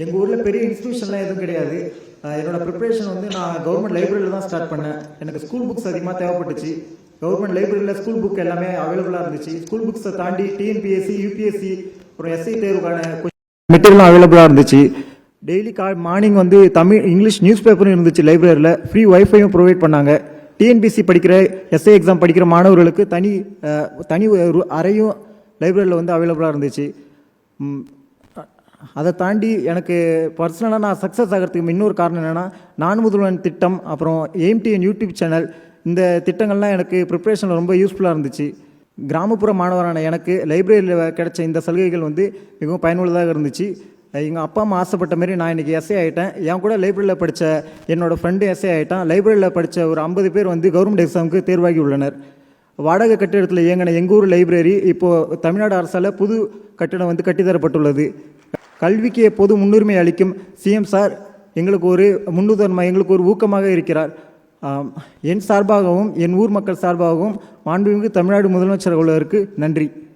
எங்கள் ஊரில் பெரிய இன்ஸ்டியூஷன்லாம் எதுவும் கிடையாது. என்னோட ப்ரிப்பரேஷன் வந்து நான் கவர்மெண்ட் லைப்ரரியில் தான் ஸ்டார்ட் பண்ணேன். எனக்கு ஸ்கூல் புக்ஸ் அதிகமாக தேவைப்பட்டுச்சு. கவர்மெண்ட் லைப்ரரியில் ஸ்கூல் புக் எல்லாமே அவைலபிளாக இருந்துச்சு. ஸ்கூல் புக்ஸை தாண்டி டிஎன்பிஎஸ்சி, யூபிஎஸ்சி, அப்புறம் எஸ்ஐ தேர்வுக்கான மெட்டீரியலும் அவைலபிளாக இருந்துச்சு. டெய்லி மார்னிங் வந்து தமிழ் இங்கிலீஷ் நியூஸ் பேப்பரும் இருந்துச்சு லைப்ரரியில். ஃப்ரீ ஒய்ஃபையும் ப்ரொவைட் பண்ணாங்க. டிஎன்பிஎஸ்சி படிக்கிற, எஸ்ஐ எக்ஸாம் படிக்கிற மாணவர்களுக்கு தனி அறையும் லைப்ரரியில் வந்து அவைலபிளாக இருந்துச்சு. அதை தாண்டி எனக்கு பர்சனலாக நான் சக்ஸஸ் ஆகிறதுக்கு இன்னொரு காரணம் என்னென்னா, நான் முதல்வன் திட்டம், அப்புறம் எய்ம்டிஎன் யூடியூப் சேனல், இந்த திட்டங்கள்லாம் எனக்கு ப்ரிப்ரேஷனில் ரொம்ப யூஸ்ஃபுல்லாக இருந்துச்சு. கிராமப்புற மாணவரான எனக்கு லைப்ரரியில் கிடைச்ச இந்த சலுகைகள் வந்து மிகவும் பயனுள்ளதாக இருந்துச்சு. எங்கள் அப்பா அம்மா ஆசைப்பட்ட மாரி நான் இன்றைக்கி எஸ்ஏ ஆகிட்டேன். என் கூட லைப்ரரியில் படித்த என்னோடய ஃப்ரெண்டு எஸ்ஏ ஆகிட்டான். லைப்ரரியில் படித்த ஒரு 50 பேர் வந்து கவர்மெண்ட் எக்ஸாமுக்கு தேர்வாகி உள்ளனர். வாடகை கட்டிடத்தில் இயங்கின எங்கள் ஊர் லைப்ரரி இப்போது தமிழ்நாடு அரசால் புது கட்டிடம் வந்து கட்டித்தரப்பட்டுள்ளது. கல்விக்கு எப்போது முன்னுரிமை அளிக்கும் சிஎம் சார் எங்களுக்கு ஒரு முன்னுதாரணமாக, எங்களுக்கு ஒரு ஊக்கமாக இருக்கிறார். என் சார்பாகவும் என் ஊர் மக்கள் சார்பாகவும் மாண்புமிகு தமிழ்நாடு முதலமைச்சர் அவர்களுக்கு நன்றி.